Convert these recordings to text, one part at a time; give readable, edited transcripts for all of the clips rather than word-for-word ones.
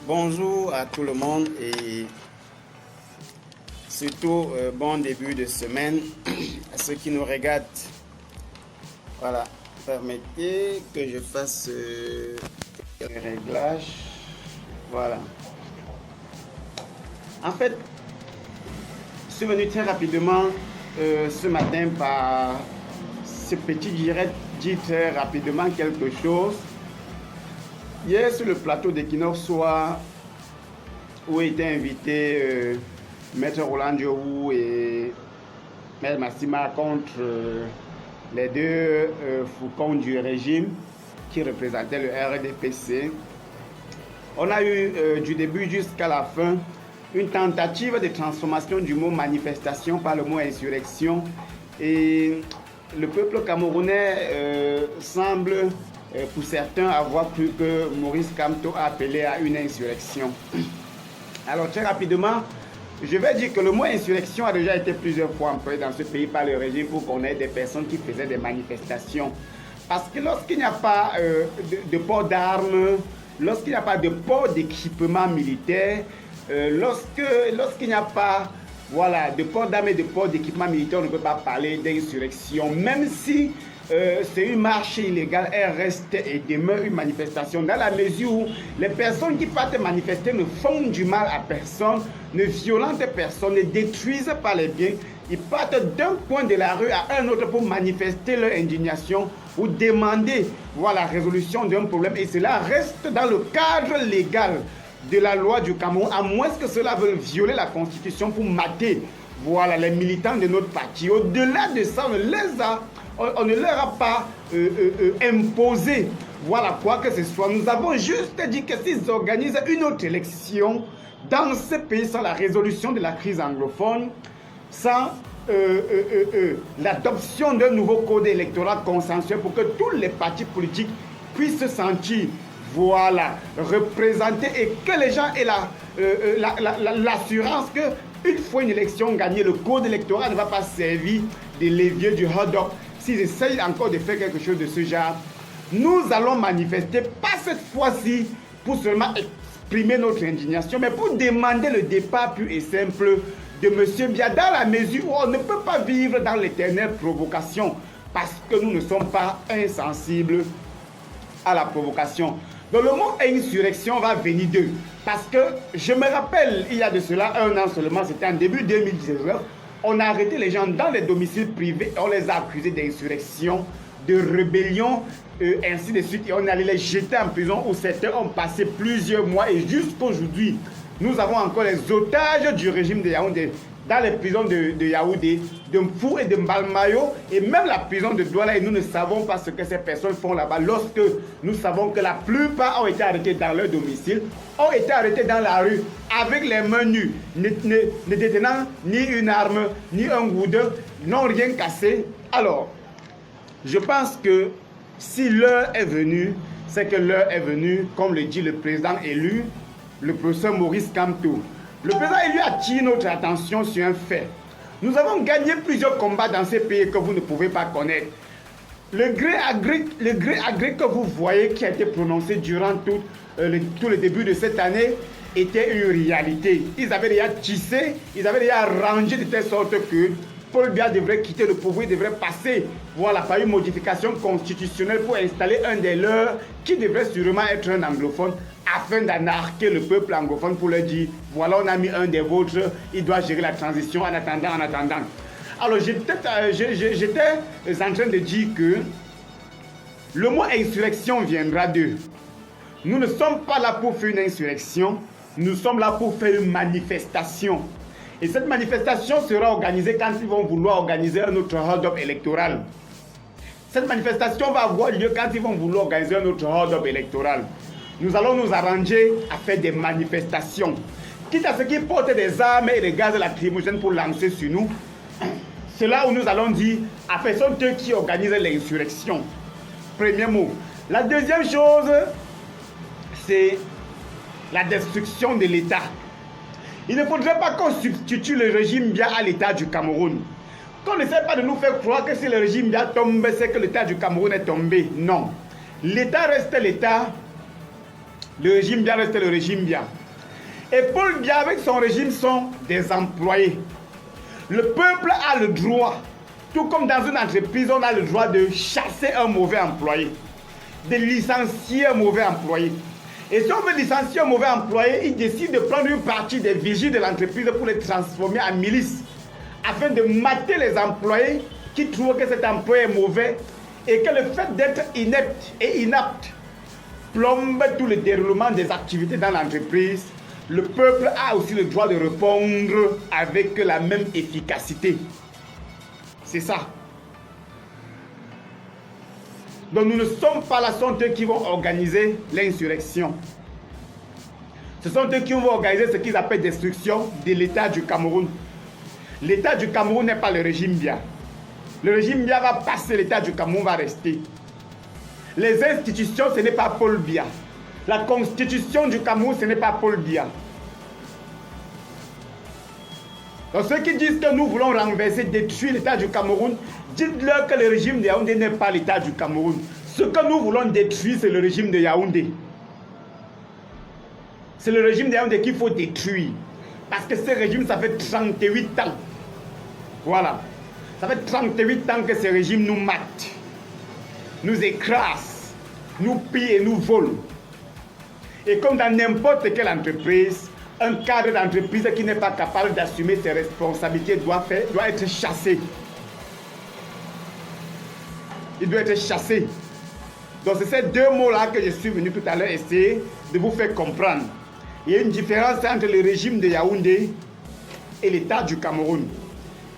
Bonjour à tout le monde et surtout bon début de semaine à ceux qui nous regardent. Voilà, permettez que je fasse les réglages. Voilà. En fait, je suis venu très rapidement ce matin par ce petit direct, dit très rapidement quelque chose. Hier sur le plateau d'Equinox Soir, où étaient invités Maître Roland Diowou et Maître Massima contre les deux faucons du régime qui représentaient le RDPC. On a eu du début jusqu'à la fin une tentative de transformation du mot manifestation par le mot insurrection, et le peuple camerounais semble pour certains avoir cru que Maurice Kamto a appelé à une insurrection. Alors très rapidement, je vais dire que le mot insurrection a déjà été plusieurs fois employé dans ce pays par le régime pour qu'on ait des personnes qui faisaient des manifestations. Parce que lorsqu'il n'y a pas de port d'armes, lorsqu'il n'y a pas de port d'équipement militaire, lorsqu'il n'y a pas de port d'armes et de port d'équipement militaire, on ne peut pas parler d'insurrection. Même si c'est une marche illégale, elle reste et demeure une manifestation dans la mesure où les personnes qui partent manifester ne font du mal à personne, ne violentent personne, ne détruisent pas les biens. Ils partent d'un coin de la rue à un autre pour manifester leur indignation ou demander la résolution d'un problème, et cela reste dans le cadre légal de la loi du Cameroun, à moins que cela veuille violer la constitution pour mater les militants de notre parti. Au-delà de ça, on ne leur a pas imposé quoi que ce soit. Nous avons juste dit que s'ils organisent une autre élection dans ce pays sans la résolution de la crise anglophone, sans l'adoption d'un nouveau code électoral consensuel pour que tous les partis politiques puissent se sentir représentés et que les gens aient l'assurance qu'une fois une élection gagnée, le code électoral ne va pas servir de levier du hold-up. S'ils essayent encore de faire quelque chose de ce genre, nous allons manifester, pas cette fois-ci pour seulement exprimer notre indignation, mais pour demander le départ pur et simple de M. Biya, dans la mesure où on ne peut pas vivre dans l'éternelle provocation, parce que nous ne sommes pas insensibles à la provocation. Donc le mot insurrection va venir d'eux, parce que je me rappelle, il y a de cela un an seulement, c'était en début 2019, on a arrêté les gens dans les domiciles privés, on les a accusés d'insurrection, de rébellion, ainsi de suite, et on allait les jeter en prison où certains ont passé plusieurs mois, et jusqu'aujourd'hui, nous avons encore les otages du régime de Yaoundé dans les prisons de Yaoundé, de Mfou et de Mbalmayo, et même la prison de Douala, et nous ne savons pas ce que ces personnes font là-bas, lorsque nous savons que la plupart ont été arrêtés dans leur domicile, ont été arrêtés dans la rue avec les mains nues, ne détenant ni une arme, ni un goudin, n'ont rien cassé. Alors, je pense que si l'heure est venue, c'est que l'heure est venue, comme le dit le président élu, le professeur Maurice Kamto. Le président élu attire notre attention sur un fait. Nous avons gagné plusieurs combats dans ces pays que vous ne pouvez pas connaître. Le gré à gré que vous voyez qui a été prononcé durant tout le début de cette année était une réalité. Ils avaient déjà tissé, ils avaient déjà rangé de telle sorte que Paul Biya devrait quitter le pouvoir, il devrait passer par une modification constitutionnelle pour installer un des leurs qui devrait sûrement être un anglophone, afin d'anarquer le peuple anglophone pour leur dire on a mis un des vôtres, il doit gérer la transition en attendant. Alors j'étais en train de dire que le mot insurrection viendra d'eux. Nous ne sommes pas là pour faire une insurrection, nous sommes là pour faire une manifestation. Et cette manifestation sera organisée quand ils vont vouloir organiser un autre hold-up électoral. Cette manifestation va avoir lieu quand ils vont vouloir organiser un autre hold-up électoral. Nous allons nous arranger à faire des manifestations. Quitte à ce qu'ils portent des armes et des gaz lacrymogènes pour lancer sur nous, c'est là où nous allons dire à personne qui organise l'insurrection. Premier mot. La deuxième chose, c'est la destruction de l'État. Il ne faudrait pas qu'on substitue le régime Biya à l'État du Cameroun. Qu'on n'essaie pas de nous faire croire que si le régime Biya tombe, c'est que l'État du Cameroun est tombé. Non. L'État reste l'État Le régime Biya reste le régime Biya. Et Paul Biya avec son régime sont des employés. Le peuple a le droit, tout comme dans une entreprise, on a le droit de chasser un mauvais employé, de licencier un mauvais employé. Et si on veut licencier un mauvais employé, il décide de prendre une partie des vigiles de l'entreprise pour les transformer en milices, afin de mater les employés qui trouvent que cet employé est mauvais et que le fait d'être inepte et inapte plombe tout le déroulement des activités dans l'entreprise. Le peuple a aussi le droit de répondre avec la même efficacité. C'est ça. Donc nous ne sommes pas là, ce sont eux qui vont organiser l'insurrection. Ce sont eux qui vont organiser ce qu'ils appellent destruction de l'État du Cameroun. L'État du Cameroun n'est pas le régime Biya. Le régime Biya va passer, l'État du Cameroun va rester. Les institutions, ce n'est pas Paul Biya. La constitution du Cameroun, ce n'est pas Paul Biya. Donc ceux qui disent que nous voulons renverser, détruire l'État du Cameroun, dites-leur que le régime de Yaoundé n'est pas l'État du Cameroun. Ce que nous voulons détruire, c'est le régime de Yaoundé. C'est le régime de Yaoundé qu'il faut détruire. Parce que ce régime, ça fait 38 ans. Voilà. Ça fait 38 ans que ce régime nous mate, nous écrase, nous pille et nous vole. Et comme dans n'importe quelle entreprise, un cadre d'entreprise qui n'est pas capable d'assumer ses responsabilités doit être chassé. Il doit être chassé. Donc c'est ces deux mots-là que je suis venu tout à l'heure essayer de vous faire comprendre. Il y a une différence entre le régime de Yaoundé et l'État du Cameroun.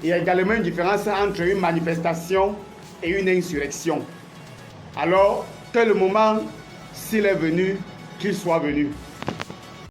Il y a également une différence entre une manifestation et une insurrection. Alors que le moment, s'il est venu, qu'il soit venu.